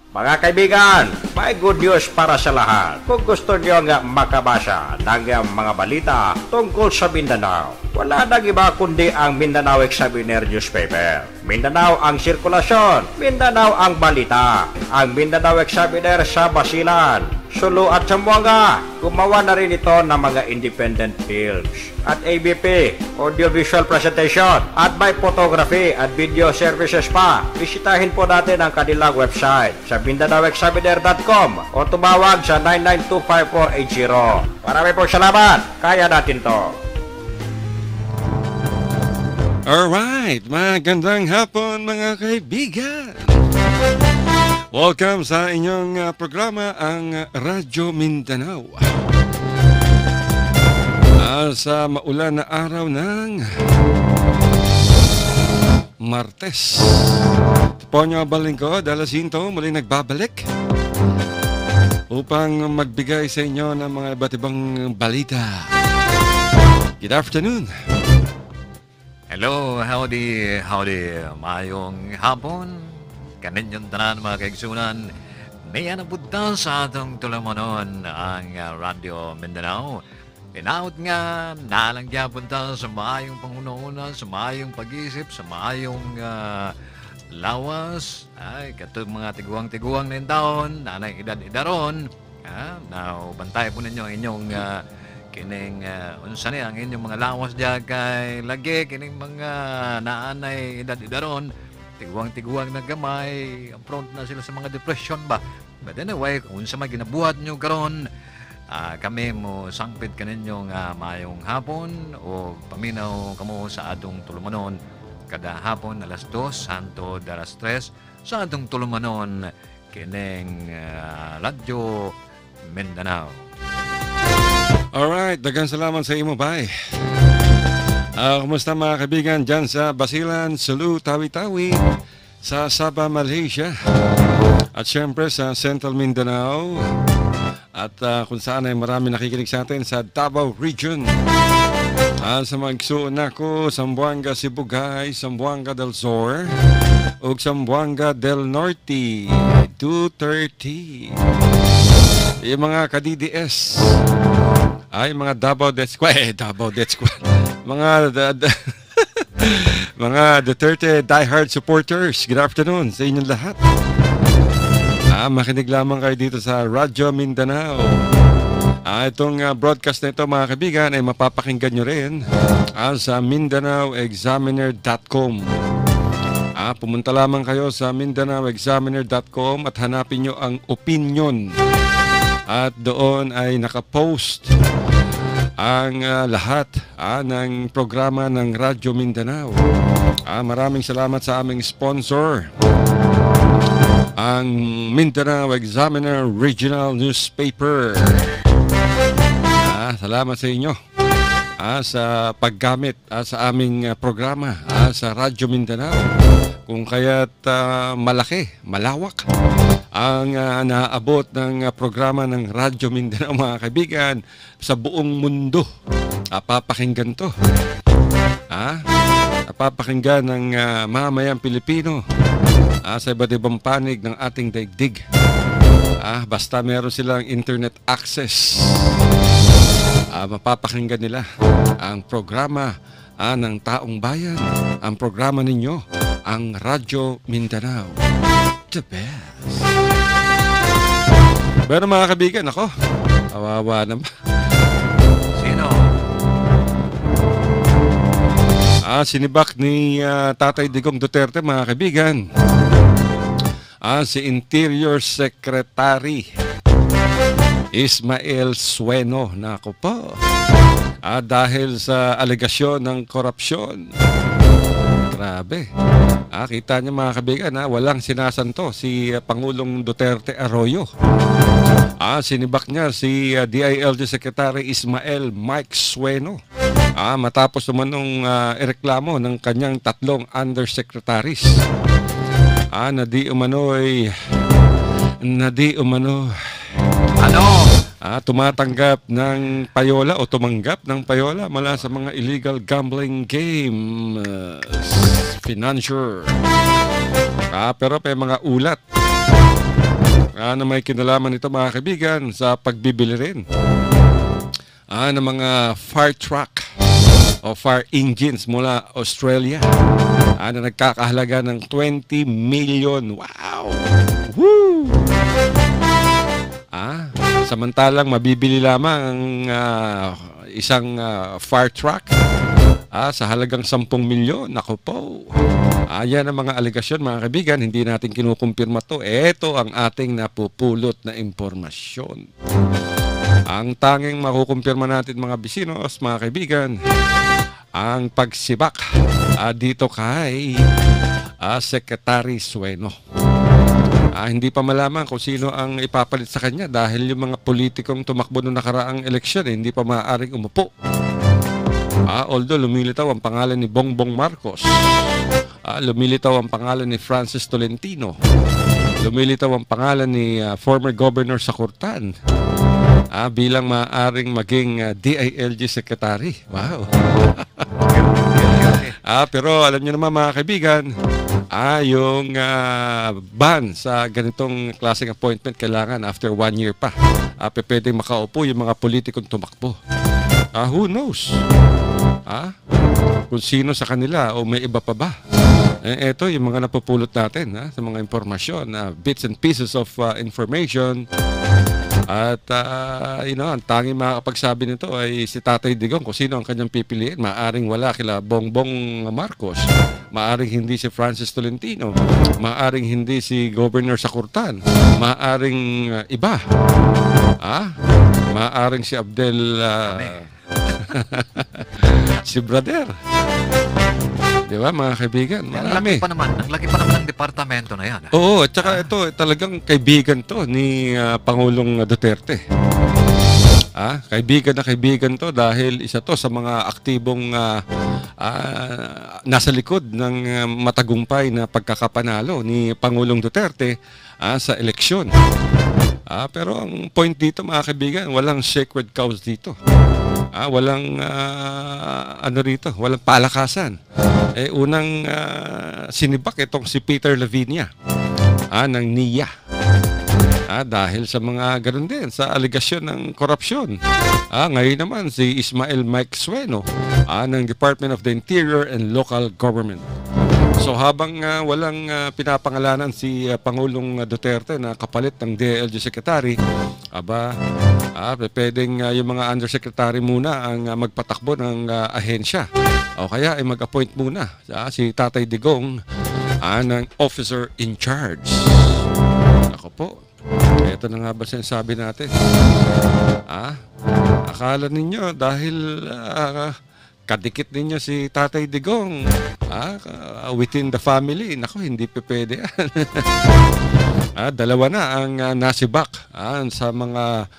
Mga kaibigan, may good news para sa lahat. Kung gusto nyo nga makabasa ng mga balita tungkol sa Mindanao, wala nang iba kundi ang Mindanao Examiner newspaper. Mindanao ang sirkulasyon, Mindanao ang balita. Ang Mindanao Examiner sa Basilan, Sulu at Zamboanga. Gumawa na rin ito ng mga independent films at ABP, audiovisual presentation, at may photography at video services pa. Bisitahin po natin ang kanilang website sa MindanaoExaminer.com o tumawag sa 9925480. Marami pong salamat. Kaya natin to. Alright, magandang hapon mga kaibigan. Welcome sa inyong programa, ang Radyo Mindanao. Sa maulan na araw ng Martes. Ponyo Balingko, Dalasinto, muli nagbabalik upang magbigay sa inyo ng mga iba't ibang balita. Good afternoon. Hello, howdy. Mayong hapon. Kaninyong tanan mga kaigsunan. May anabudta sa atong tulamonon ang Radyo Mindanao. Inaot nga, nalangya punta sa maayong pangununa, sa maayong pag-isip, sa maayong lawas. Ay, katong mga tiguang-tiguang na taon, nanay edad-edaron. Now, bantay po ninyo ang inyong kining unsa ni ang inyong mga lawas diya kay lagi kining mga naanay edad-edaron. Tiguang-tiguang na gamay, front na sila sa mga depression ba. But anyway, kung unsa may ginabuhat nyo karon, kami mo sangpit kaninyong mayong hapon o paminaw kamo sa atong tulumanon kada hapon alas 2 santo daras 3 sa atong tulumanon kining Radyo Mindanao. Alright, daghang salamat sa imo, bye. Kumusta mga kaibigan dyan sa Basilan, Sulu, Tawi-Tawi, sa Sabah, Malaysia, at syempre sa Central Mindanao, at kung saan ay marami nakikinig sa atin sa Davao Region, sa Magsuon ako, Zamboanga, Sibugay, Zamboanga del Sur, ug Zamboanga del Norte, 230. Yung mga ka-DDS, ay mga Davao Death Squad, mga mga Duterte diehard supporters, good afternoon sa inyong lahat. Makinig lamang kayo dito sa Radyo Mindanao. Itong broadcast na ito mga kaibigan ay mapapakinggan nyo rin sa MindanaoExaminer.com. Pumunta lamang kayo sa MindanaoExaminer.com at hanapin nyo ang opinion. At doon ay nakapost ang lahat ng programa ng Radyo Mindanao. Maraming salamat sa aming sponsor, ang Mindanao Examiner Regional Newspaper. Salamat sa inyo sa paggamit sa aming programa sa Radyo Mindanao. Kung kaya't malaki, malawak ang naabot ng programa ng Radyo Mindanao mga kaibigan sa buong mundo. Papakinggan to. Papakinggan ng mamayang Pilipino sa iba't ibang panig ng ating daigdig. Basta meron silang internet access, mapapakinggan nila ang programa ng taong bayan, ang programa ninyo, ang Radyo Mindanao. The best. Pero mga kaibigan, ako, kawawa naman. Sino? Sinibak ni Tatay Digong Duterte mga kaibigan. Si Interior Secretary Ismael Sueno, nako po, dahil sa alegasyon ng korupsyon. Grabe. Kita niyo mga kaibigan, walang sinasanto si Pangulong Duterte Arroyo. Sinibak niya si DILG Secretary Ismael Mike Sueno. Matapos naman nung ireklamo ng kanyang tatlong undersecretaries. Na di umano tumatanggap ng payola o tumanggap ng payola mula sa mga illegal gambling game financier. Pero may mga ulat na may kinalaman ito mga kaibigan sa pagbibili rin ng mga fire truck o fire engines mula Australia na nagkakahalaga ng 20 million. Wow! Woo! Samantalang mabibili lamang ang isang fire truck sa halagang 10 milyon. Ako po. Yan ang mga aligasyon mga kaibigan. Hindi natin kinukumpirma to. Ito ang ating napupulot na impormasyon. Ang tanging makukumpirma natin mga bisinos, mga kaibigan, ang pagsibak dito kay Secretary Sueno. Hindi pa malaman kung sino ang ipapalit sa kanya dahil yung mga politikong tumakbo noong nakaraang eleksyon hindi pa maaaring umupo. Although lumilitaw ang pangalan ni Bongbong Marcos, lumilitaw ang pangalan ni Francis Tolentino, lumilitaw ang pangalan ni former Governor Sakurtan bilang maaaring maging DILG Secretary. Wow! Pero alam niyo naman mga kaibigan, yung ban sa ganitong klaseng appointment kailangan after 1 year pa. Pwede makaupo yung mga politikong tumakbo. Who knows? Kung sino sa kanila o may iba pa ba? Ito yung mga napupulot natin sa mga impormasyon, bits and pieces of information. At ang tanging makakapagsabi nito ay si Tatay Digong kung sino ang kanyang pipiliin. Maaring wala kila Bongbong Marcos, maaring hindi si Francis Tolentino, maaring hindi si Governor Sakurtan, maaring iba. Maaring si Abdel si Brother. Di ba mga kaibigan? Marami. Ang laki pa naman ng departamento na yan. Oo, at saka ito talagang kaibigan to ni Pangulong Duterte. Kaibigan to dahil isa to sa mga aktibong nasa likod ng matagumpay na pagkakapanalo ni Pangulong Duterte sa eleksyon. Pero ang point dito mga kaibigan, walang sacred cows dito. Walang rito, walang palakasan. Unang sinibak itong si Peter Lavinia ng NIA. Dahil sa mga ganun din, sa aligasyon ng korupsyon. Ngayon naman si Ismael Mike Sueno ng Department of the Interior and Local Government. So habang walang pinapangalanan si Pangulong Duterte na kapalit ng DILG Secretary, pwedeng yung mga undersecretary muna ang magpatakbo ng ahensya. O kaya ay mag-appoint muna si Tatay Digong ng officer in charge. Ako po, ito na nga ba sinasabi natin? Akala ninyo dahil kadikit ninyo si Tatay Digong within the family, naku, hindi pwede yan. Dalawa na ang nasibak sa mga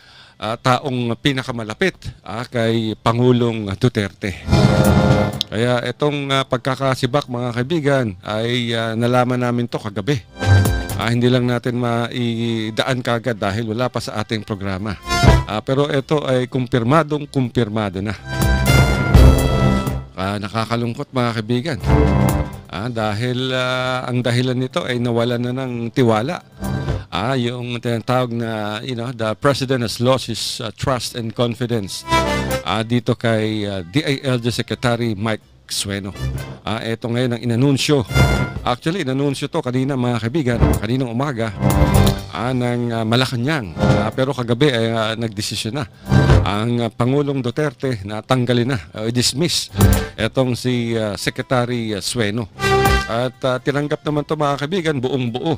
taong pinakamalapit kay Pangulong Duterte. Kaya itong pagkakasibak mga kaibigan ay nalaman namin to kagabi. Hindi lang natin maidaan kagad dahil wala pa sa ating programa. Pero ito ay kumpirmado na. Nakakalungkot mga kaibigan. Dahil ang dahilan nito ay nawalan na ng tiwala. Yung tinatawag na the President has lost his trust and confidence dito kay DILG Secretary Mike Sueno. Ito ngayon ang inanunsyo. Actually, inanunsyo to kanina mga kaibigan, kaninang umaga ng Malacanang. Pero kagabi ay nagdesisyon na ang Pangulong Duterte na tanggalin na, dismiss etong si Secretary Sueno. At tinanggap naman to mga kaibigan buong buo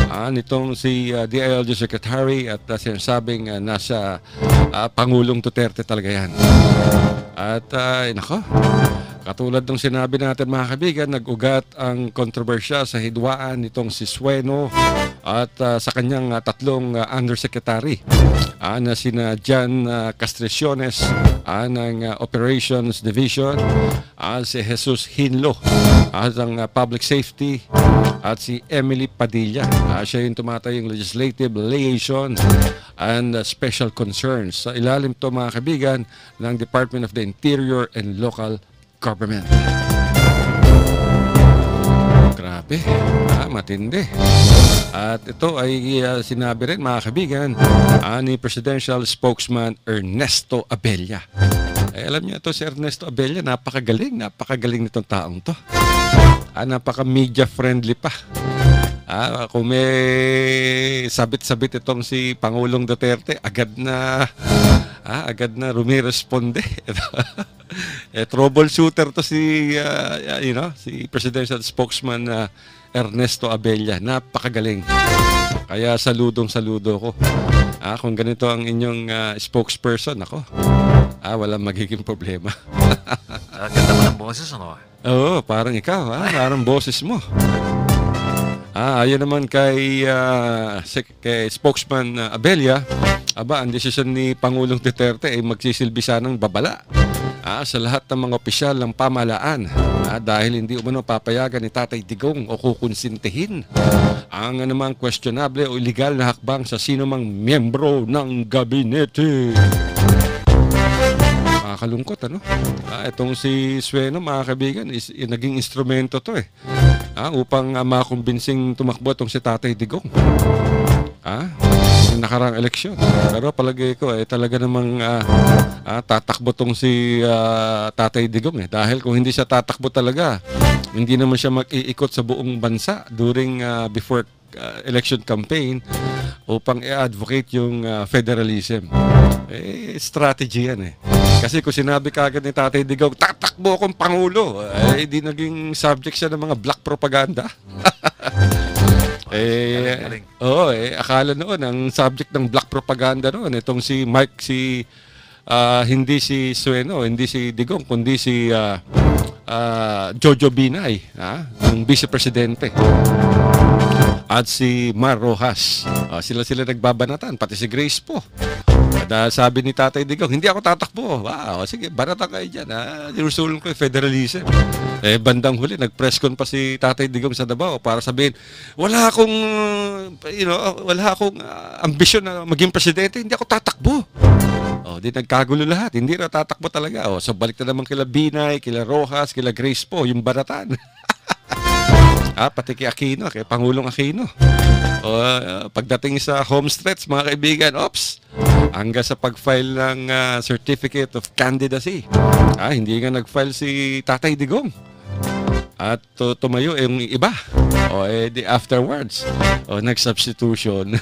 nitong si DILG Secretary at sinasabing nasa Pangulong Duterte talaga yan. At nako, katulad ng sinabi natin mga kaibigan, nag-ugat ang kontrobersya sa hidwaan nitong si Sueno at sa kanyang tatlong undersecretary na sina Jan Castreciones ng Operations Division, si Jesus Hinlo ang Public Safety at si Emily Padilla. Siya yung tumatayong Legislative Liaison and Special Concerns. Sa ilalim to mga kaibigan ng Department of the Interior and Local Government. Grabe, matindi. At ito ay sinabi rin mga kaibigan ni Presidential Spokesman Ernesto Abella. Alam niyo ito si Ernesto Abella, napakagaling nitong taong to. Napaka-media friendly pa. Kung may sabit-sabit itong si Pangulong Duterte, agad na rumiresponde. Troubleshooter to si Presidential Spokesman Ernesto Abella. Napakagaling. Kaya saludo ko. Kung ganito ang inyong spokesperson, ako, walang magiging problema. Ganda mo ng boses, ano? Oo, parang ikaw, parang boses mo. Ayon naman kay Spokesman Abella, ang desisyon ni Pangulong Duterte ay magsisilbi sanang babala sa lahat ng mga opisyal ng pamahalaan dahil hindi umano papayagan ni Tatay Digong o kukonsintihin ang anumang questionable o illegal na hakbang sa sinumang miyembro ng gabinete. Kalungkot, ano? Itong si Sueno, mga kaibigan, naging instrumento to upang makumbinsing tumakbo itong si Tatay Digong. Yung nakarang eleksyon. Pero palagay ko, talaga namang tatakbo itong si Tatay Digong. Dahil kung hindi siya tatakbo talaga, hindi naman siya mag-iikot sa buong bansa during before election campaign upang i-advocate yung federalism. Strategy yan Kasi kung sinabi kagad ni Tatay Digong, tatakbo akong Pangulo, di naging subject siya ng mga black propaganda. Akala noon, ang subject ng black propaganda noon, itong si Mike, hindi si Sueno, hindi si Digong, kundi si Jojo Binay, ang vice-presidente. At si Mar Rojas. Sila nagbabanatan, pati si Grace po. Dahil sabi ni Tatay Digong, hindi ako tatakbo. Sige, banatan kayo dyan. Sinusulong ko yung federalism. Bandang huli, nag-press con pa si Tatay Digong sa Davao para sabihin, wala akong ambisyon na maging presidente, hindi ako tatakbo. Di nagkagulo lahat, hindi na tatakbo talaga. So balik na naman kila Binay, kila Rojas, kila Grace po, yung banatan. Pati kay Aquino, kay Pangulong Aquino. Pagdating sa home stretch, mga kaibigan, hanggang sa pag-file ng Certificate of Candidacy. Hindi nga nag-file si Tatay Digong. At tumayo yung iba. Afterwards, nag-substitution.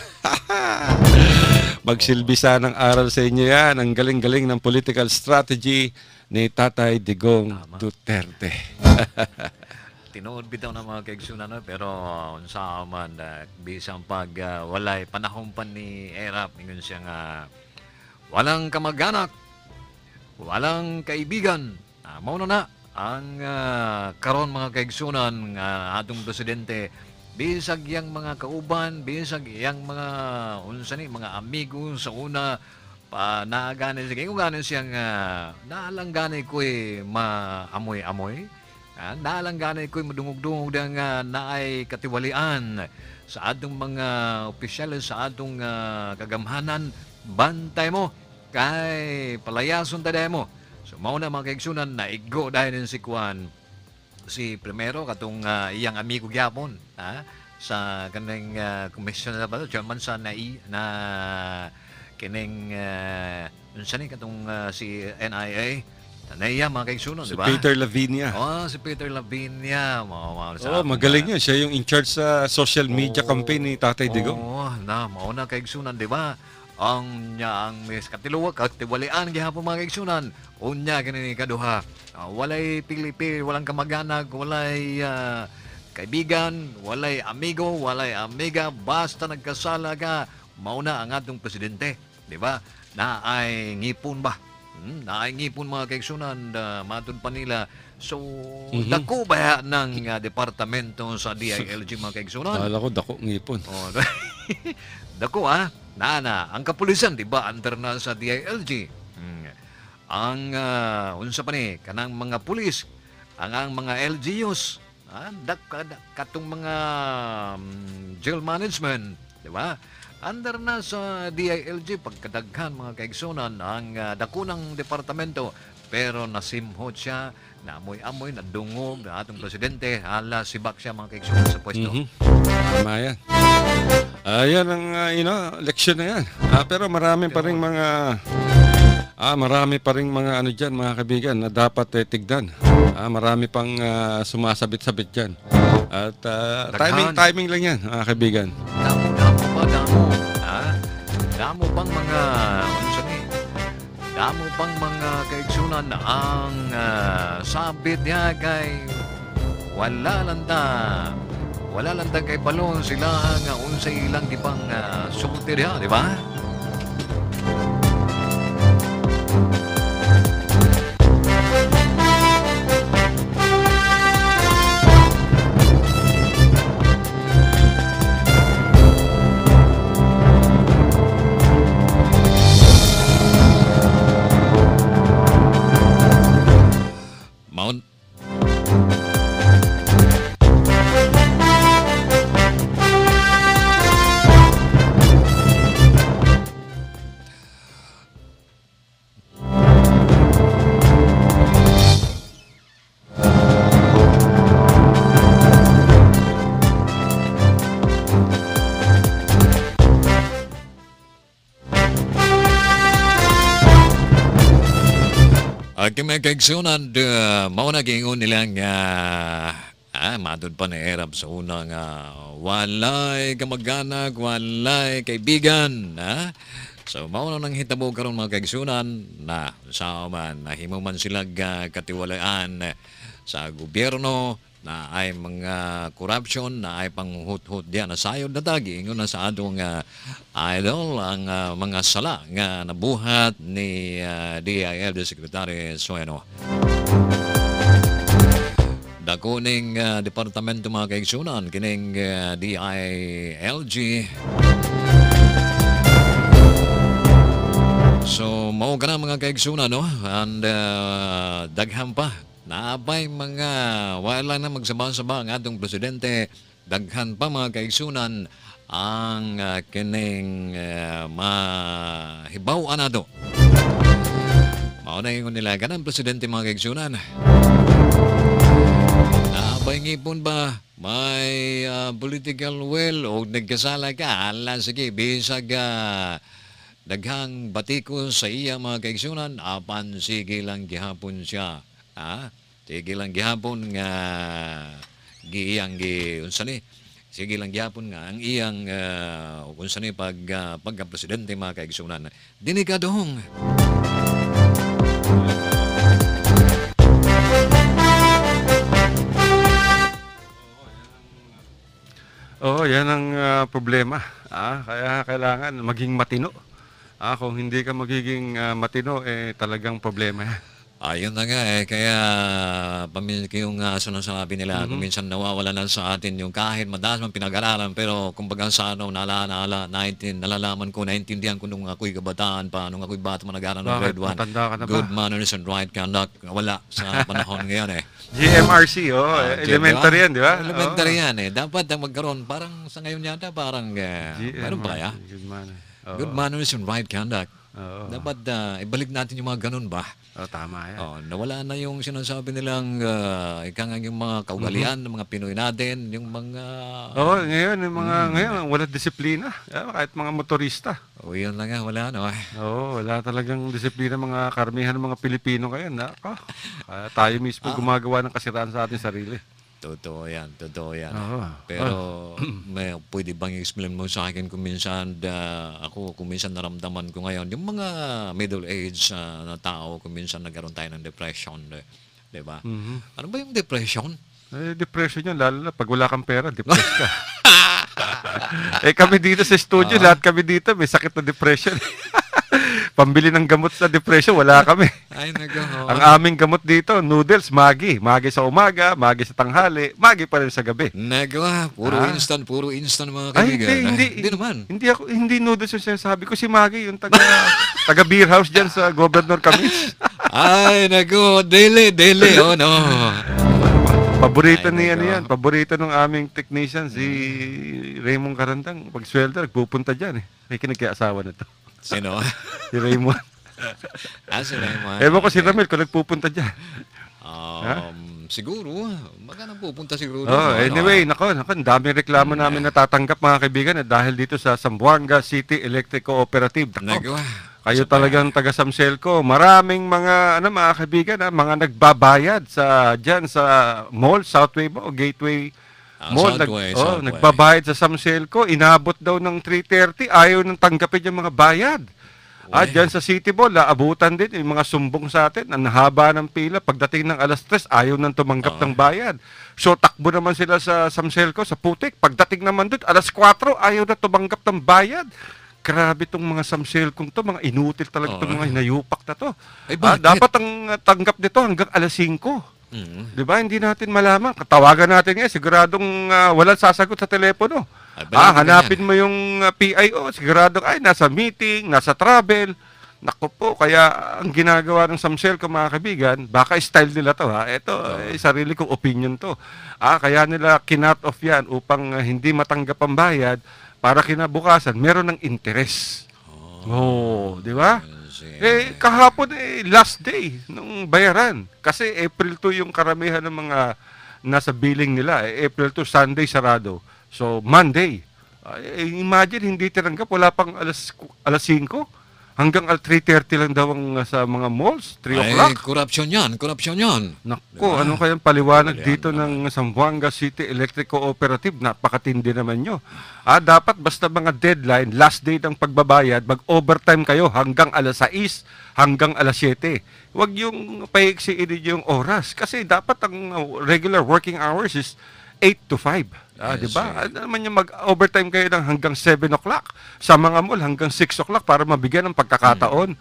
Magsilbisa ng aral sa inyo yan. Ang galing-galing ng political strategy ni Tatay Digong Duterte. Tinuod bitaw ng mga kaigsunan, pero unsa man bisang pag walay panahon pa ni Erap ingon siya nga walang kamag-anak, walang kaibigan. Mao na ang karon mga kaigsunan nga atong presidente, bisag yang mga kauban, bisag yang mga mga amigo sa una pa naagani sige ganin siyang naalanggani ko'y maamoy-amoy. Naalangganay ko'y madungog-dungog ng naay katiwalian sa atong mga opisyal, sa atong kagamhanan. Bantay mo kay palayason taday mo. So mauna mga kaigsunan, naigo dahil si primero katong iyang amigo gyapon sa kaning komisyon na ba chairman sa na kining katong si NIA. Tanaya mga kaigsunan, di ba? Peter Lavinia. Si Peter Lavinia. Magaling yan. Siya yung in charge sa social media campaign ni Tatay Digong. Mauna kaigsunan, di ba? Ang katiwalian gihapon mga kaigsunan. Unya ganini kaduha. Walay pili-pili, walang kamag-anak, walay kaibigan, walay amigo, walay amiga, basta nagkasala ka, mauna ang atong presidente, di ba? Na ay ngipon ba? Naingipon mga kaigsunan, matun pa nila. So, dako ba ng departamento sa DILG mga kaigsunan? Kala ko dako ngipon. Dako ang kapulisan, di ba, under na sa DILG. Ang, unsa pa ni, kanang mga pulis, ang mga LGUs, katong mga jail management, di ba? Under na sa DILG, pagkadaghan mga kaigsunan, ang dakunang departamento, pero nasimhot siya, naamoy-amoy, nadungog na atong presidente, hala sibak siya mga kaigsunan sa pwesto. Tama yan. Yan ang eleksyon na yan. Pero marami pa ring mga ano dyan, mga kaibigan, na dapat tignan. Marami pang sumasabit-sabit dyan. At timing lang yan, mga kaibigan. Damo. Damo bang mga, damo bang mga kaigsunan ang sabit niya kay wala lang kay balon sila nga unsay ilang di pang sulti diha, di ba? Mount may kaigsunan, mao na gingon nilang matod pa na erap sa unang walay kamag-anak, walay kaibigan. So mao na nang hitabo karon mga kaigsunan na sa man nahimo man sila katiwalaan sa gobyerno na ay mga corruption na ay panghut-hut diyan nasayod na tagi ingon na sa atong idol ang mga sala nga nabuhat ni DILG Secretary Sueno. Dako ning departamento mga kaigsunan kining DILG. So mao kana mga kaigsunan no, and daghan pa naabay mga wala na magsaba-saba ang atong presidente, daghan pa mga kaigsunan ang kining mahibaw-an nato. Mao na ingon nila kanang presidente mga kaigsunan. Naabay ngipon ba may political will o nagkasala ka, ala sige bisag daghang batiko sa iya mga kaigsunan, apan sige lang gihapon siya. Sige lang gihapon nga giyang unsani. Sige lang gihapon nga ang iyang unsani pagka-presidente mga kaigsunan. Delikadong. Yan ang problema. Kaya kailangan maging matino. Kung hindi ka magiging matino, talagang problema yan. Ayun na nga kaya yung sinasabi nila kung minsan nawawala na sa atin yung kahit madalas man pinag-aralan pero kumbaga sa nalalaman ko, naintindihan ko nung ako'y kabataan pa, nung ako'y bata man nag-aaral ng grade 1. Good manners and right conduct, wala sa panahon ngayon GMRC, elementary yan, di ba? Elementary yan Dapat magkaroon, parang sa ngayon yata, parang, meron pa kaya? Good manners and right conduct. Dapat ibalik natin yung mga ganun ba? Tama yan. Nawala na yung sinasabi nilang yung mga kaugalian ng mga Pinoy natin, yung mga... ngayon, ngayon, wala disiplina. Kahit mga motorista. Yun lang nga, wala wala talagang disiplina mga karamihan ng mga Pilipino ngayon. Tayo mismo gumagawa ng kasiraan sa ating sarili. Totoo yan. Pero pwede bang i-explain mo sa akin kung minsan ako naramdaman ko ngayon yung mga middle age na tao kung minsan nagkaroon tayo ng depression, di ba? Ano ba yung depression? Depression yun, lalo na pag wala kang pera, depressed ka. Kami dito sa studio, lahat kami dito may sakit na depression. Pambili ng gamot sa depression, wala kami. Ay, ang aming gamot dito, noodles, Maggi. Maggi sa umaga, Maggi sa tanghali, Maggi pa rin sa gabi. Puro instant mga kaibigan. Hindi naman. Hindi noodles yung sinasabi ko. Si Maggi, yung taga beer house dyan sa Governor Camis. Ay, dele, no. Paborito paborito ng aming technician, si Raymond Carandang. Pag sweldo, nagpupunta dyan May kinagkaasawa na to. Sino? Si Raymond. Asa na yung mga... Ewan ko si Ramil kung nagpupunta dyan. Siguro, magandang pupunta siguro. Oh, anyway, nako, ang daming reklamo namin natatanggap mga kaibigan dahil dito sa Zamboanga City Electric Cooperative. Nako, kayo talagang taga Samselco. Maraming mga mga kaibigan, mga nagbabayad diyan sa mall, Southway o Gateway Mall. Southway. Nagbabayad sa Samselco. Inabot daw ng 3:30. Ayaw nang tanggapin yung mga bayad. Diyan sa City Mall, abutan din yung mga sumbong sa atin. Ang haba ng pila. Pagdating ng 3:00, ayaw nang tumanggap ng bayad. So, takbo naman sila sa Samselco, sa Putik. Pagdating naman doon, 4:00, ayaw na tumanggap ng bayad. Grabe itong mga Samselcong to, mga inutil talaga itong mga hinayupak na to. Dapat ang tanggap nito hanggang 5:00. Di ba? Hindi natin malaman. Katawagan natin ngayon, siguradong walang sasagot sa telepono. Hanapin mo yung PIO, siguradong nasa meeting, nasa travel. Naku po, kaya ang ginagawa ng Samselco mga kaibigan, baka style nila to Ito, sarili kong opinion to. Kaya nila kinut off yan upang hindi matanggap ang bayad para kinabukasan, meron ng interes. Di ba? Kahapon last day nung bayaran. Kasi April 2 yung karamihan ng mga nasa billing nila. April 2, Sunday sarado. So, Monday. Imagine, hindi tinanggap. Wala pang alas 5. Hanggang 3:30 lang daw ang sa mga malls. 3 o'clock. Korupsyon yan. Naku, ano kayang paliwanag dito ng Zamboanga City Electric Cooperative? Napakatindi naman nyo. Dapat basta mga deadline, last date ng pagbabayad, mag-overtime kayo hanggang 6:00, hanggang 7:00. Huwag yung paiksiin yung oras. Kasi dapat ang regular working hours is 8 to 5. Di ba? Ano naman yung mag-overtime kayo ng hanggang 7 o'clock. Sa mga mall, hanggang 6 o'clock para mabigyan ng pagkakataon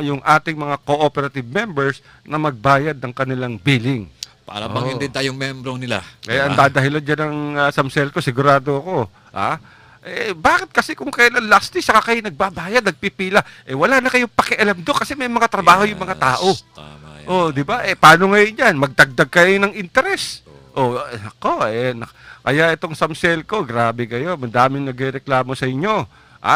yung ating mga cooperative members na magbayad ng kanilang billing. Para bang hindi tayong membro nila. Ang dadahilan dyan ng Samselco, sigurado ako. Bakit kasi kung kailan last day, saka kayo nagbabayad, nagpipila, wala na kayong pakialam doon kasi may mga trabaho yung mga tao. Tama yan. Di ba? Paano ngayon yan? Magdagdag kayo ng interest. Kaya itong Samselco, grabe kayo, madaming nagreklamo sa inyo.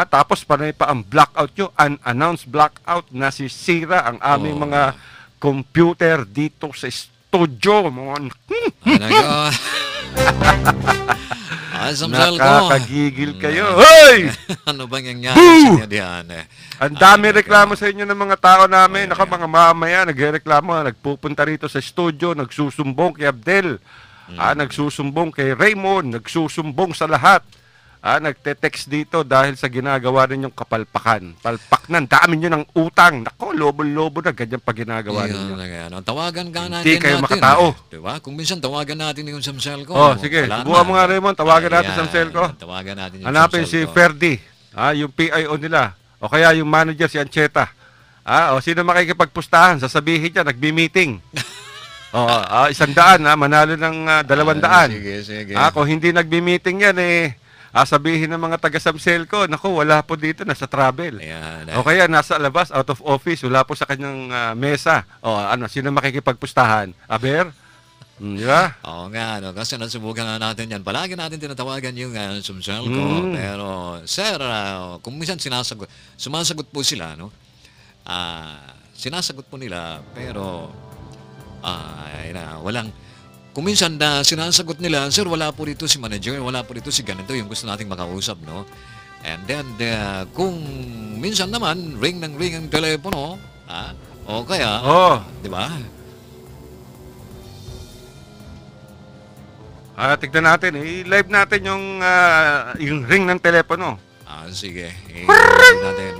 Tapos panay pa ang blackout nyo, unannounced blackout, nasisira ang aming mga computer dito sa studio. Samselco. Nakakagigil kayo. Hoy! Ano bang nangyari sa inyo diyan? Ang dami reklamo sa inyo ng mga tao namin. Mga mamaya, nagreklamo, nagpupunta rito sa studio, nagsusumbong kay Abdel. Nagsusumbong kay Raymond, nagsusumbong sa lahat. Nagte-text dito dahil sa ginagawa ninyong kapalpakan. Palpak na, dami nyo ng utang. Nako, lobo-lobo na, ganyan pa ginagawa ninyo. Tawagan ka natin. Hindi kayo makatao. Diba? Kung minsan tawagan natin yung Samselco. Sige, subukan mo nga Raymond, tawagan natin Samselco. Tawagan natin yung hanapin si Ferdi, yung PIO nila. O kaya yung manager si Ancheta. Sino makikipagpustahan, sasabihin niya, nagbi-meeting. 100, manalo ng 200. Sige. Kung hindi nagbi-meeting yan, sabihin ng mga taga Samselco, naku, wala po dito, nasa travel. O kaya nasa labas, out of office, wala po sa kanyang mesa. Sino makikipagpustahan? Aber? Di ba? Oo nga, kasi nasubukan na natin yan. Palagi natin tinatawagan yung Samselco. Pero, sir, kung minsan sumasagot po sila, sinasagot po nila, pero walang, kung minsan sinasagot nila, sir, wala po dito si manager, wala po dito si ganito, yung gusto nating makausap, no? And then, kung minsan naman, ring ang telepono, o kaya, di ba? Tignan natin, i-live natin yung ring ng telepono. Sige, i-live natin.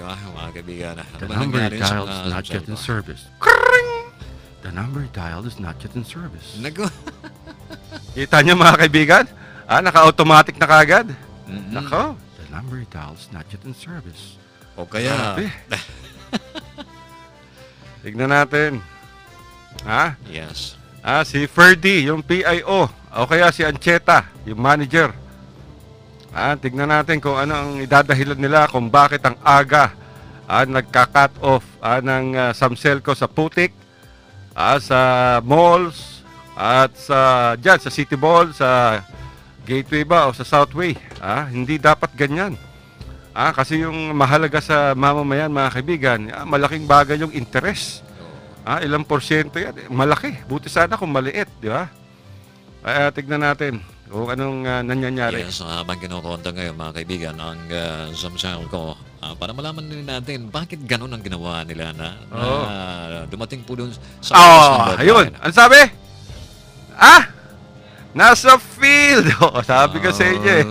Mga kaibigan. The number dialed is not yet in service. The number dialed is not yet in service. Kita niyo mga kaibigan? Naka-automatic na kagad. Nako, the number dialed is not yet in service. O kaya... Tignan natin. Yes. Si Ferdi, yung PIO. O kaya si Ancheta, yung manager. Tignan natin kung ano ang idadahilan nila kung bakit ang aga nagka-cut off ng Samselco sa Putik, sa malls, at sa City Mall, sa Gateway ba o sa Southway. Hindi dapat ganyan. Kasi yung mahalaga sa mamamayan, mga kaibigan, malaking bagay yung interest. Ilang porsyento yan? Malaki. Buti sana kung maliit, di ba? Tignan natin kung anong nangyayari. Yes, habang kinukonta ngayon mga kaibigan ang samsal ko para malaman din natin bakit ganun ang ginawa nila na dumating po doon sa ayun. Ano sabi? Nasa field. Sabi ko sa inyo eh.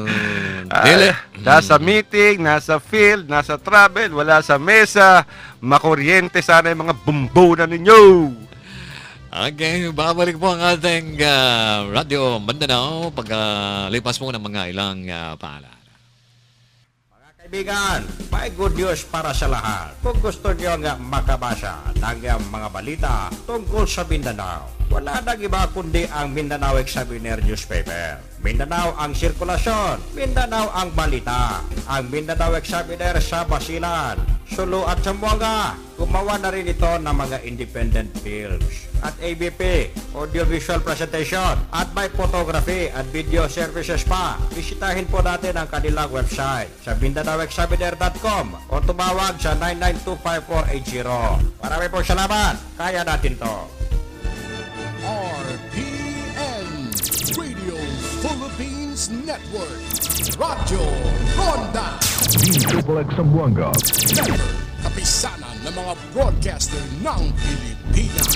Nasa meeting, nasa field, nasa travel, wala sa mesa. Makuryente sana yung mga bumbunan ninyo. Okay, babalik po ang ating Radio Mindanao pagkalipas po ng mga ilang paalala. Mga kaibigan, may good news para sa lahat. Kung gusto nyo nga makabasa ng mga balita tungkol sa Mindanao, wala nang iba kundi ang Mindanao Examiner newspaper. Mindanao ang sirkulasyon, Mindanao ang balita. Ang Mindanao Examiner sa Basilan, Sulu at Zamboanga. Gumawa na rin ito ng mga independent films at ABP, audiovisual presentation, at may photography at video services pa. Bisitahin po natin ang kanilang website sa MindanaoExaminer.com o tumawag sa 9925480. Marami pong salamat. Kaya natin to. RPN Radio Philippines Network. Radyo Ronda. Duplex Zamboanga. Kapisanan ng mga broadcaster ng Pilipinas.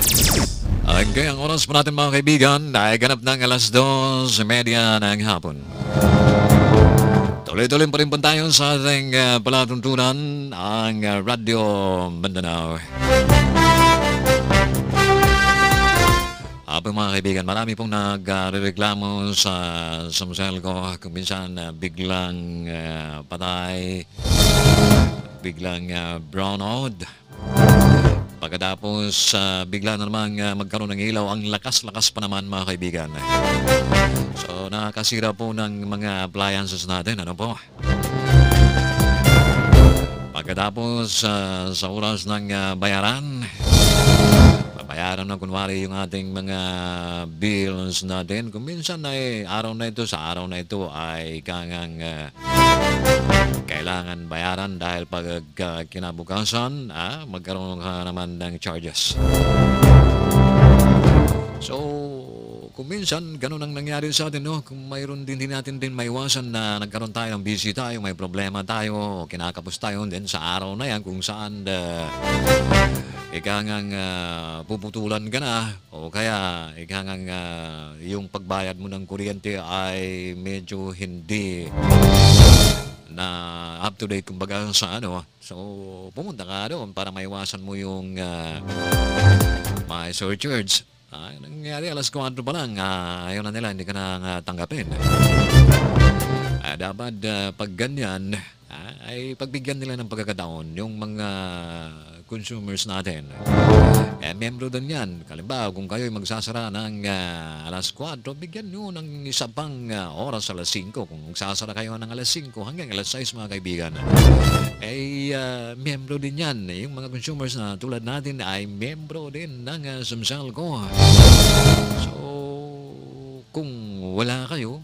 Okay, ang oras po natin mga kaibigan ay ganap ng 2:30 ng hapon. Tuloy-tuloy pa rin po tayo sa ating palatuntunan ang Radio Mindanao. Mga kaibigan, marami pong nagreklamo sa samsel ko kung minsan biglang patay, biglang brownout. Pagkatapos bigla na naman magkaroon ng ilaw, ang lakas-lakas pa naman mga kaibigan. So nakakasira po ng mga appliances natin, ano po? Pagkatapos sa oras ng bayaran, bayaran na kunwari yung ating mga bills natin. Kung minsan ay araw na ito, sa araw na ito ay kailangan bayaran dahil pag kinabukasan, magkaroon ka naman ng charges. So, kung minsan, ganun ang nangyari sa atin, no? Kung mayroon din natin maiwasan na nagkaroon tayo ng busy tayo, may problema tayo, kinakapos tayo, din sa araw na yan kung saan puputulan ka na o kaya yung pagbayad mo ng kuryente ay medyo hindi na up to date kumbaga sa ano. So, pumunta ka doon para maiwasan mo yung may surcharge. Nangyari 4:00 pa lang, ayaw na nila, hindi ka na tanggapin. Dapat pag ganyan, ay pagbigyan nila ng pagkakataon yung mga consumers natin. Membro din yan. Kalimbawa, kung kayo'y magsasara ng 4:00, bigyan nyo ng isa pang oras 5:00. Kung magsasara kayo ng 5:00 hanggang 6:00, mga kaibigan, membro din yan. Yung mga consumers na tulad natin ay membro din ng samsal ko. So, kung wala kayo,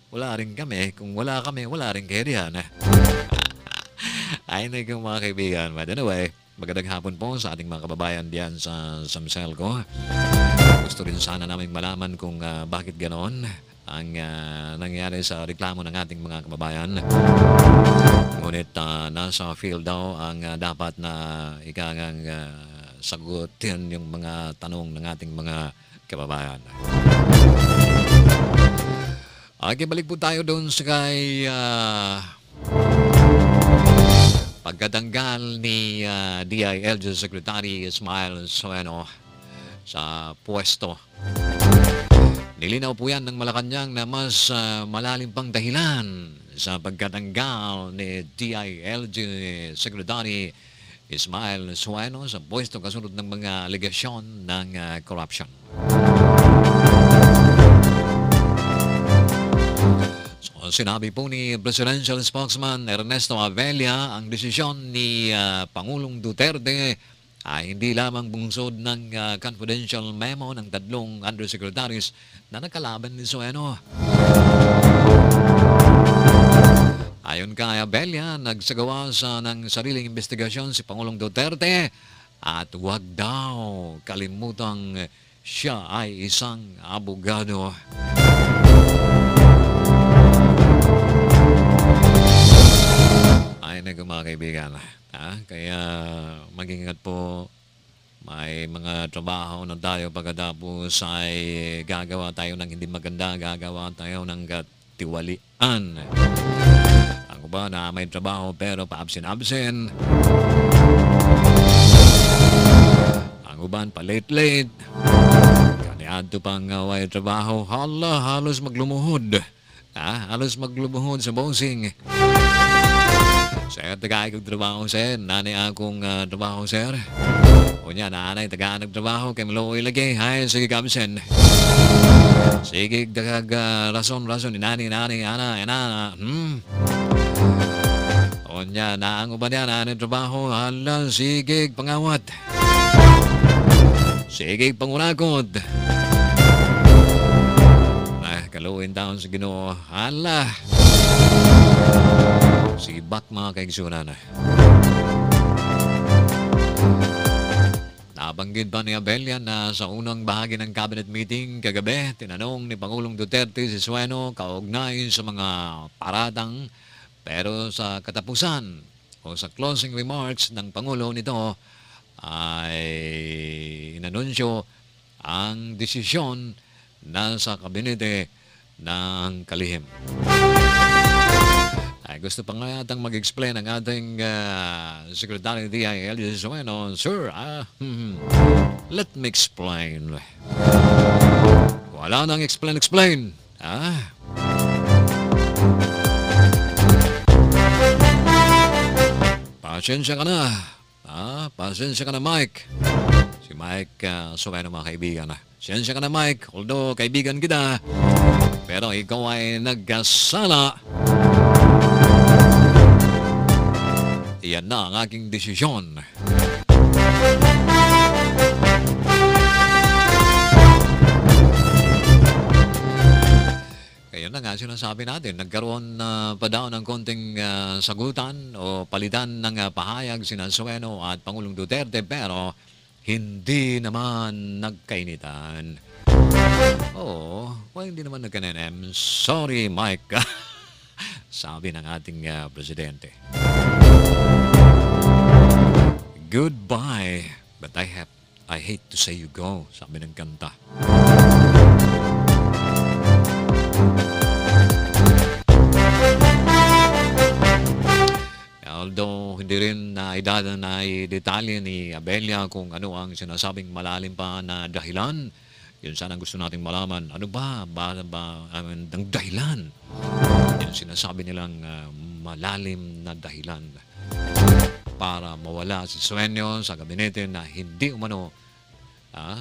wala rin kami. Kung wala kami, wala rin kayo diyan. Ay, na mga kaibigan. But anyway, magandang hapon po sa ating mga kababayan diyan sa samsel ko. Gusto rin sana namin malaman kung bakit ganoon ang nangyari sa reklamo ng ating mga kababayan. Ngunit nasa field daw ang dapat na sagutin yung mga tanong ng ating mga kababayan. Okay, balik po tayo doon sa kay pagkatanggal ni DILG Secretary Ismael Sueno sa pwesto. Nilinaw po yan ng Malacanang na mas malalim pang dahilan sa pagkatanggal ni DILG Secretary Ismael Sueno sa pwesto kasunod ng mga alegasyon ng corruption. Sinabi po ni Presidential Spokesman Ernesto Avella ang desisyon ni Pangulong Duterte ay hindi lamang bungsod ng confidential memo ng 3 undersecretaries na nakalaban ni Sueno. Ayon kay Abella, nagsagawa ng sariling investigasyon si Pangulong Duterte at huwag daw kalimutang siya ay isang abogado. Ay naku mga kaibigan, kaya mag-ingat po. May mga trabaho na tayo pagkatapos ay gagawa tayo ng hindi maganda, gagawa tayo ng katiwalian. Ako ba na may trabaho pero pa-absent-absent? Ako ba pa-late-late? Kaniadto pang may trabaho, halos maglumuhod. Halos maglumuhod sa bossing. Sir, tagay kong trabaho, sir. Nanay akong trabaho, sir. O niya, nanay, taga nagtrabaho, kay Maloy lagi. Hay, sige kamsen. Sige, dagag rason, ni nani, ana. O niya, naango ba niya, nanay trabaho, hala, sige, pangawat. Sige, pangurakot. Ay, kaluin taon sa Ginoo, hala. Sige, bak mga kaigsunan. Nabanggit pa ni Abella na sa unang bahagi ng cabinet meeting kagabi, tinanong ni Pangulong Duterte si Sueno kaugnay sa mga paratang, pero sa katapusan o sa closing remarks ng Pangulo nito ay inanunsyo ang desisyon na sa kabinete ng kalihim. Ay, gusto pa nga yatang mag-explain ang ating Secretary DIL Sueno. Sir, let me explain. Wala nang explain. Pasensya ka na. Pasensya ka na, Mike. Si Mike Sueno, mga kaibigan. Pasensya ka na, Mike. Although kaibigan kita, pero ikaw ay nagkasala. Iyan na ang aking desisyon. Kaya na nga sinasabi natin, nagkaroon pa daw ng konting sagutan o palitan ng pahayag sina Sueno at Pangulong Duterte, pero hindi naman nagkainitan. Hindi naman nagkainitan. Sorry, Mike. Sabi ng ating presidente. Goodbye, but I hate to say you go, sabi ng kanta. Although hindi rin naidada na detalye ni Abella kung ano ang sinasabing malalim pa na dahilan, yun sana gusto nating malaman. Ano ba ang dahilan? Yung sinasabi nilang malalim na dahilan para mawala si Sueno sa gabinete na hindi umano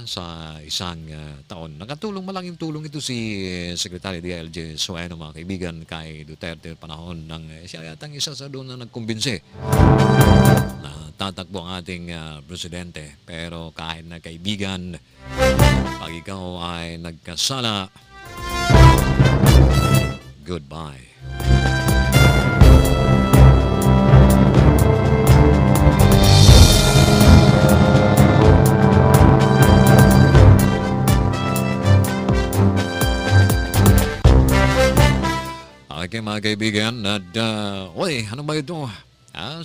sa isang taon. Nakatulong, malaking tulong ito si Secretary DILG Sueno, mga kaibigan, kay Duterte panahon ng siya yatang isa sa doon na nagkumbinse na tatakbo ang ating presidente. Pero kahit na kaibigan, pag ikaw ay nagkasala, goodbye. Okay, mga kaibigan, at ano ba ito?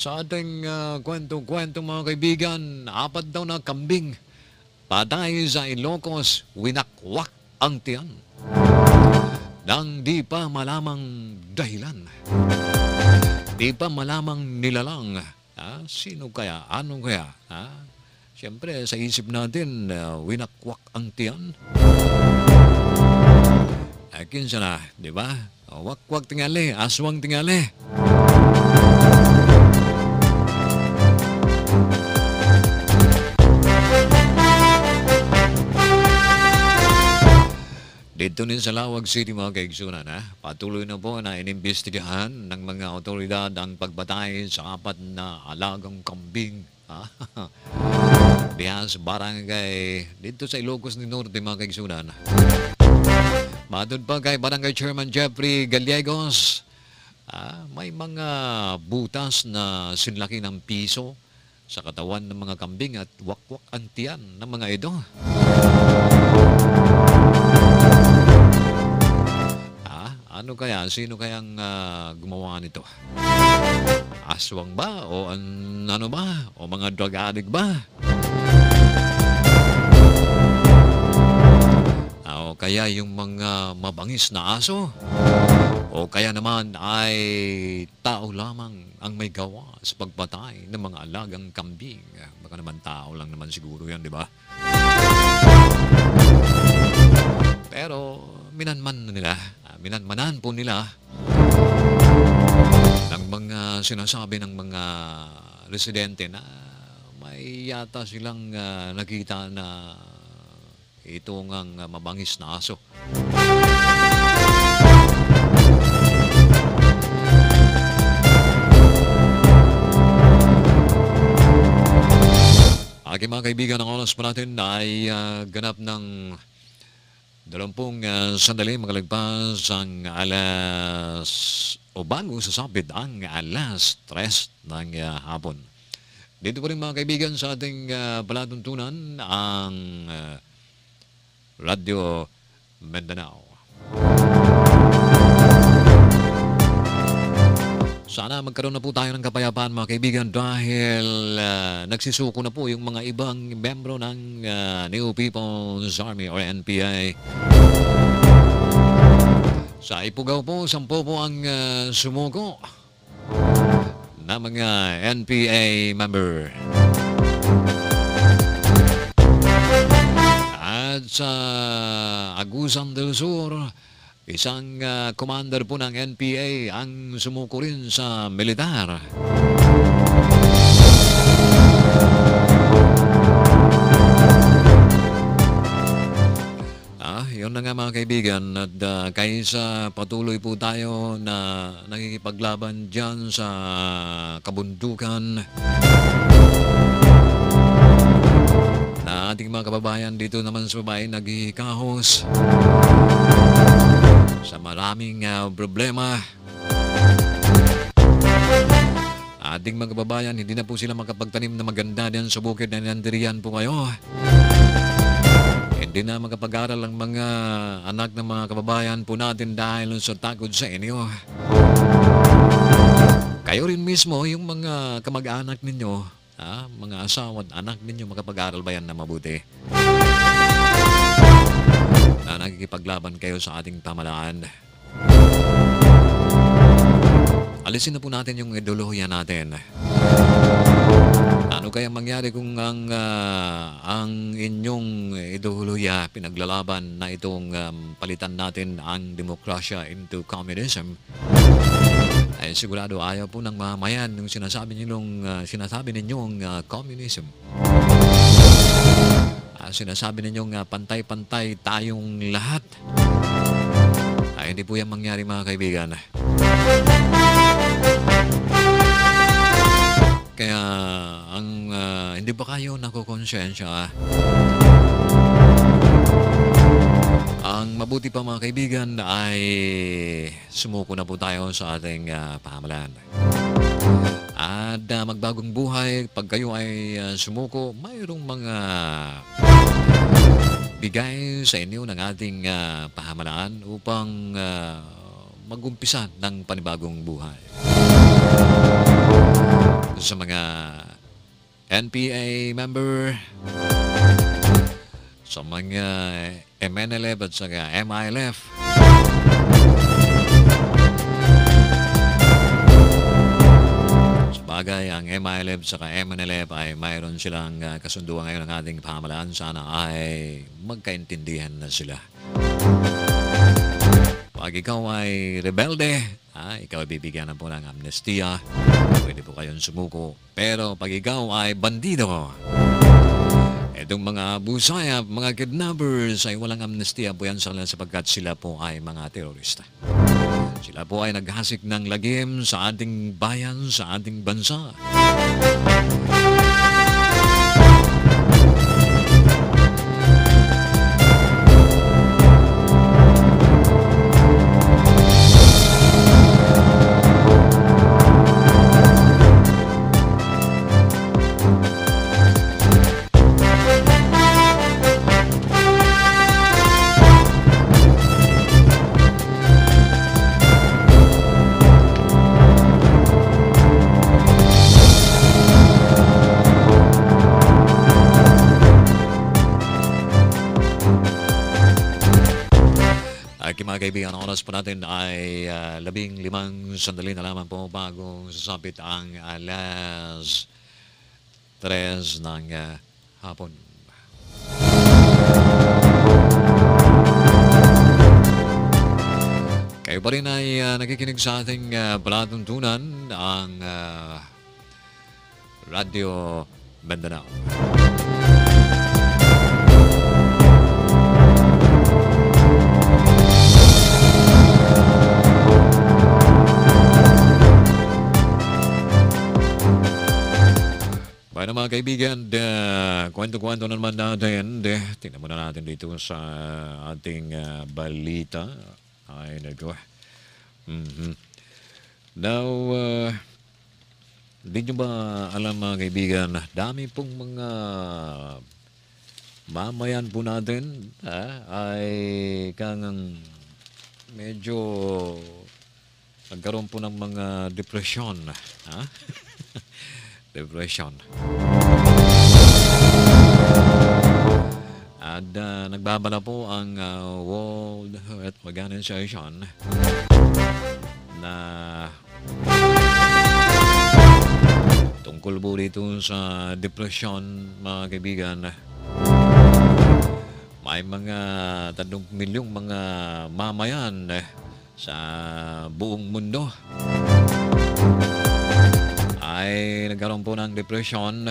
Sa ating kwento-kwento, mga kaibigan, 4 daw na kambing patay sa Ilocos, winakwak ang tiyan nang di pa malamang dahilan. Di pa malamang nilalang. Sino kaya? Ano kaya? Siyempre, sa isip natin, winakwak ang tiyan. Kinsa na, di ba? Wakwak tingali, aswang tingali. Dito din sa Lawag City, mga kaigsunan, patuloy na po na inimbestigahan ng mga otoridad ang pagbatay sa 4 na alagang kambing. Diyan sa barangay, dito sa Ilocos del Norte, mga kaigsunan. Matod pa kay Barangay Chairman Jeffrey Gallegos, May mga butas na sinlaki ng piso sa katawan ng mga kambing at wakwak ang tiyan ng mga ito. Ano kaya? Sino kayang gumawa nito? Aswang ba? O ano ba? O mga drug addict ba? O kaya yung mga mabangis na aso? O kaya naman ay tao lamang ang may gawa sa pagpatay ng mga alagang kambing? Baka naman tao lang naman siguro yan, di ba? Pero minanmanan po nila ng mga sinasabi ng mga residente na may yata silang nakita na ito ang mabangis na aso. Aking mga kaibigan, ang oras pa natin ay ganap ng 20 sandali, makalagpas ang alas o bago sasapit ang alas 3 ng hapon. Dito pa rin mga kaibigan sa ating palatuntunan ang Radio Mindanao. Sana magkaroon na po tayo ng kapayapaan mga kaibigan dahil nagsisuko na po yung mga ibang membro ng New People's Army or NPA. Sa Ifugao po, 10 po ang sumuko na mga NPA member. At sa Agusan del Sur, isang commander po ng NPA ang sumuko rin sa militar. Yun na nga mga kaibigan, at kaysa patuloy po tayo na nakikipaglaban dyan sa kabundukan na ating mga kababayan dito naman sa babae naghihikahos sa maraming problema. Ating mga kababayan, hindi na po sila makapagtanim na maganda din sa bukid na nandiriyan po kayo. Hindi na makapag-aral ang mga anak ng mga kababayan po natin dahil sa takot sa inyo. Kayo rin mismo, yung mga kamag-anak ninyo, mga asawa at anak ninyo, makapag-aral ba yan na mabuti? Na nakikipaglaban kayo sa ating pamalaan. Alisin na po natin yung ideolohiya natin. Ano kaya mangyari kung ang inyong ideolohiya pinaglalaban na itong palitan natin ang demokrasya into communism? Ay sigurado ayaw po ng mamayan yung sinasabi ninyong communism. Sinasabi ninyong pantay-pantay tayong lahat. Ay hindi po yan mangyari mga kaibigan. Kaya hindi ba kayo nakukonsensya? Ang mabuti pa mga kaibigan ay sumuko na po tayo sa ating pamahalaan. At magbagong buhay, pag kayo ay sumuko, mayroong mga bigay sa inyo ng ating pamahalaan upang mag-umpisa ng panibagong buhay. Sa mga NPA member, sa mga MNLF at sa MILF, sabagay ang MILF at sa MNLF ay mayroon silang kasunduan ngayon ng ating pamahalaan. Sana ay magkaintindihan na sila. Pag ikaw ay rebelde, ikaw ay bibigyan na po ng amnestiya. Pwede po kayong sumuko. Pero pag ikaw ay bandido, itong mga busaya, mga kidnappers ay walang amnestiya po yan sapagkat sila po ay mga terorista. Sila po ay naghasik ng lagim sa ating bayan, sa ating bansa. kaibigan, ang oras po natin ay 15 sandali na lamang po bago sasapit ang alas 3 ng hapon. Kayo pa rin ay nakikinig sa ating palatuntunan ang Radio Mindanao. Bayan mga kaibigan, kwento-kwento naman natin. Tingnan muna natin dito sa ating balita. Ay, nagawa. Now, hindi nyo ba alam mga kaibigan, dami pong mga mamayan po natin ay kang medyo nagkaroon po ng mga depression. Depression. At nagbabala po ang World Health Organization na tungkol po dito sa depression mga kaibigan. May mga 3 milyong mga mamayan sa buong mundo ay nagkaroon po ng depression.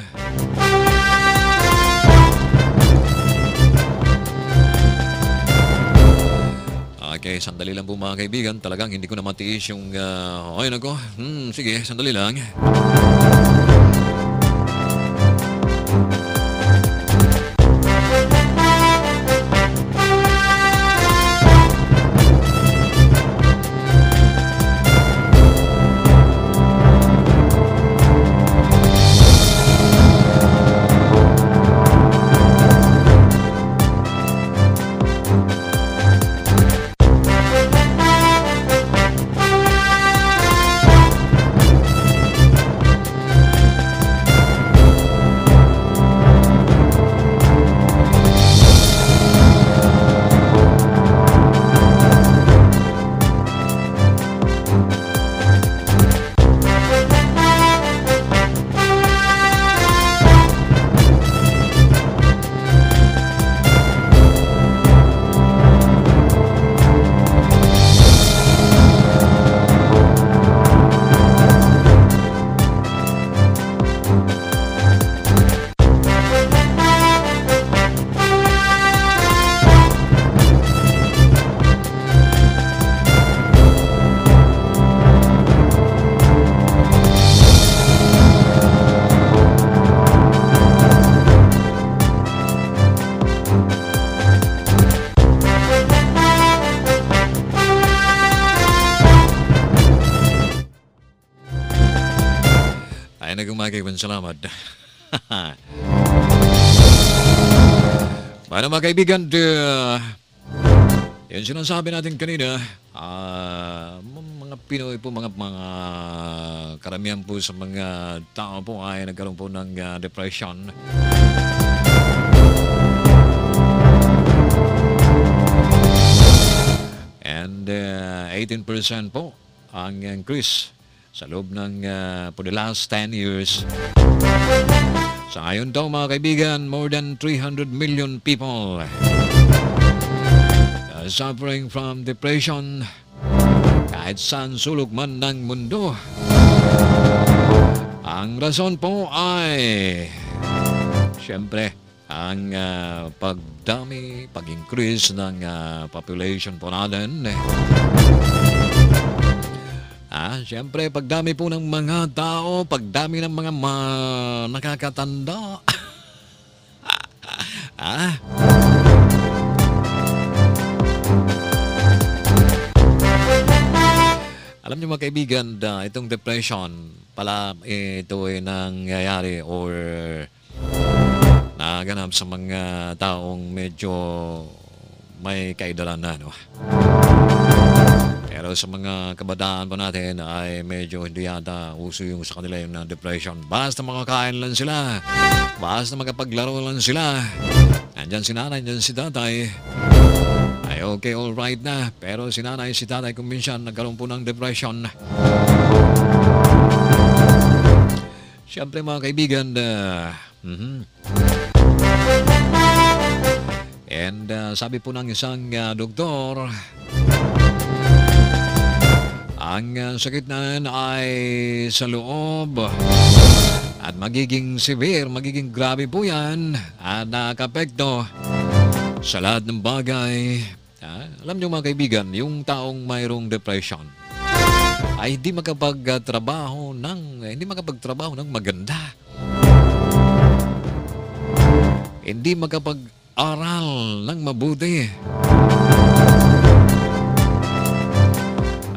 Okay, sandali lang po mga kaibigan. Talagang hindi ko na matiis yung... ay nako, sige, sandali lang. Salamat. Para mga kaibigan, yun sinasabi natin kanina, mga Pinoy po, mga karamihan po sa mga tao po ay nagkaroon po ng depression. And 18% po ang increase sa loob ng for the last 10 years. Sa ngayon daw mga kaibigan, more than 300 million people suffering from depression kahit saan sulok man ng mundo. Ang rason po ay siyempre ang pag-increase ng population po natin. Siyempre, pagdami po ng mga tao, pagdami ng mga nakakatanda. Alam niyo mga kaibigan, itong depression, pala ito ay nangyayari or naganap sa mga taong medyo may kaedaran na, no? Pero sa mga kabataan pa natin ay medyo hindi yata uso yung sa kanila yung depression. Basta makakain lang sila. Basta makapaglaro lang sila. Nandyan si nanay, nandyan si tatay. Ay okay, alright na. Pero si nanay, si tatay, kung minsan nagkaroon po ng depression. Siyempre mga kaibigan, and sabi po ng isang doktor, ang sakit na yan ay sa loob at magiging severe, magiging grabe po yan at nakakapekto sa lahat ng bagay. Alam niyo mga kaibigan, yung taong mayroong depression ay hindi makapagtrabaho ng maganda. Hindi makapag-aral ng mabuti.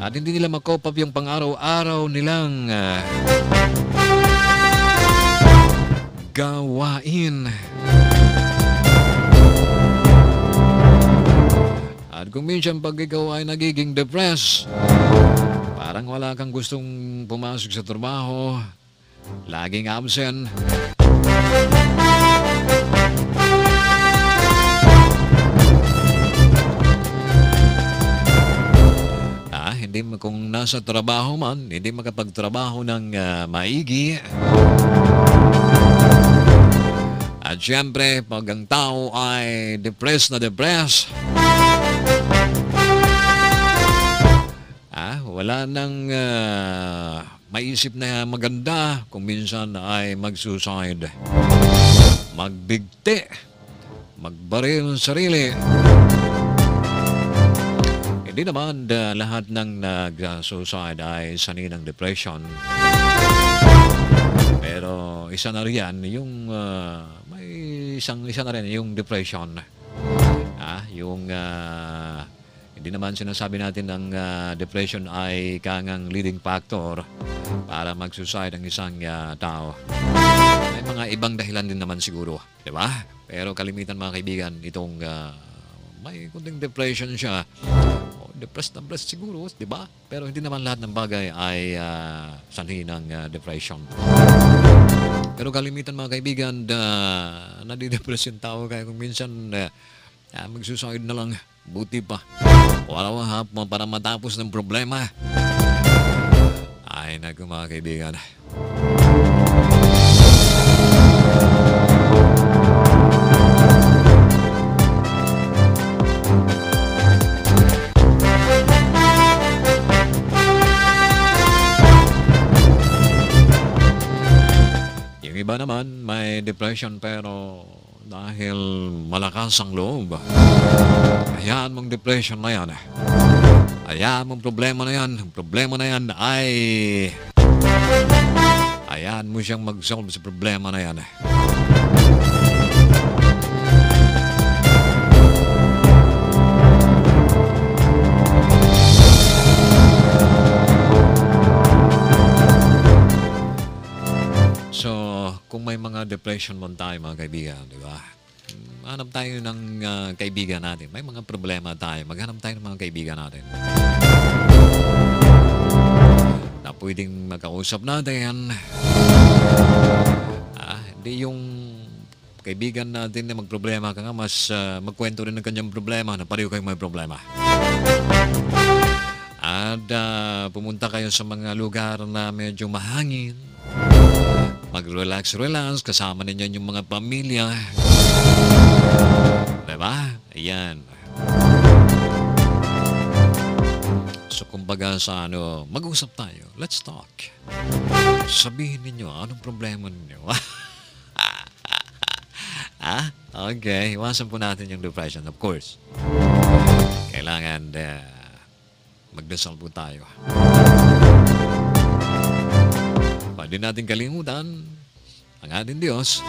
At hindi nila makop up yung pang-araw-araw nilang gawain. At kung minsan pag ikaw ay nagiging depressed, parang wala kang gustong pumasok sa trabaho, laging absent. Hindi kung nasa trabaho man, hindi makapagtrabaho ng maigi. At syempre, pag ang tao ay depressed, wala nang maisip na maganda, kung minsan ay mag-suicide, magbigti, magbaril ng sarili. Hindi naman lahat ng nag-suicide ay sanhi ng depression. Pero isa na riyan yung may isa na rin yung depression. Hindi naman sinasabi natin ng depression ay kangang leading factor para mag-suicide ang isang tao. May mga ibang dahilan din naman siguro, di ba? Pero kalimitan mga kaibigan, itong may kunting depression siya. Depressed siguro, di ba? Pero hindi naman lahat ng bagay ay sanhi ng depression. Pero kalimitan mga kaibigan, nadidepress yung tao kaya kung minsan mag-suicide na lang, buti pa. Wala hapon para matapos ng problema. Ay, naku mga kaibigan. Iba naman, may depression pero dahil malakas ang loob, hayaan mong depression na yan. Hayaan mong problema na yan. Ang problema na yan ay hayaan mo siyang mag-solve sa problema na yan. Kung may mga depression man tayo mga kaibigan, di ba? Hanap tayo ng kaibigan natin. May mga problema tayo. Maghanap tayo ng mga kaibigan natin. Na pwedeng makausap natin. Hindi yung kaibigan natin na magproblema ka nga, mas magkwento rin ng kanyang problema na pareho kayong may problema. At pumunta kayo sa mga lugar na medyo mahangin. Mag-relax, kasama ninyo yung mga pamilya. Diba? Ayan. So, kumbaga sa mag-usap tayo. Let's talk. Sabihin ninyo, anong problema ninyo? Okay. Iwasan po natin yung depression, of course. Kailangan magdasal po tayo. Pwede natin kalimutan ang ating Diyos.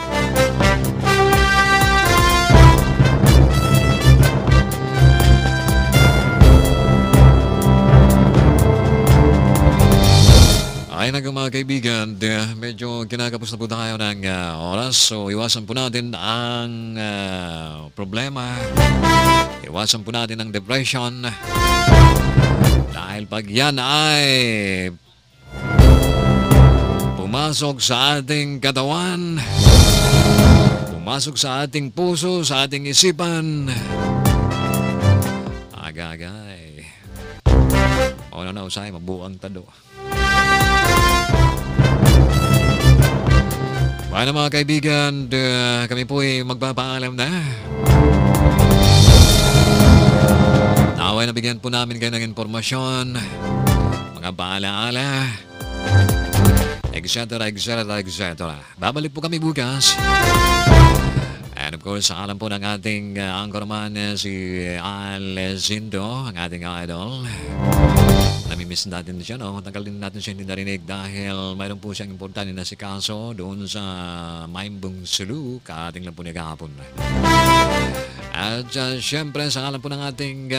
Ay mga kaibigan, medyo kinakapos na po tayo ng oras. So iwasan po natin ang problema. Iwasan po natin ang depression. Dahil pag yan ay pumasok sa ating katawan, pumasok sa ating puso, sa ating isipan, magagay. O na usay, mabuang tado. Bueno mga kaibigan, kami po'y magpapaalam na. Naway nabigyan po namin kayo ng informasyon, mga paalaala, etc. Babalik po kami bukas. And of course, alam po ng ating anchorman si Alcindo, ang ating idol. Namimiss natin siya, no? Tagal din natin siya hindi narinig dahil mayroon po siyang importante na si Kaso doon sa Maimbong Sulu, kaating lang po niya kahapon. At syempre, sa alam po ng ating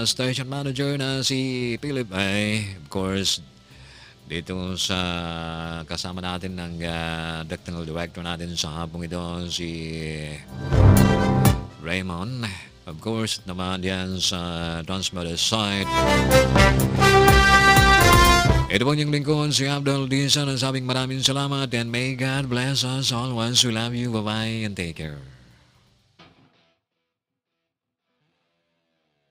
station manager na si Philip, of course, dito sa kasama natin ng technical director natin sa hapong ito, si Raymond. Of course, naman yan sa transmitter side. Ito po yung lingkod, si Abdul Dizon, ang sabing maraming salamat and may God bless us always. We love you. Bye-bye and take care.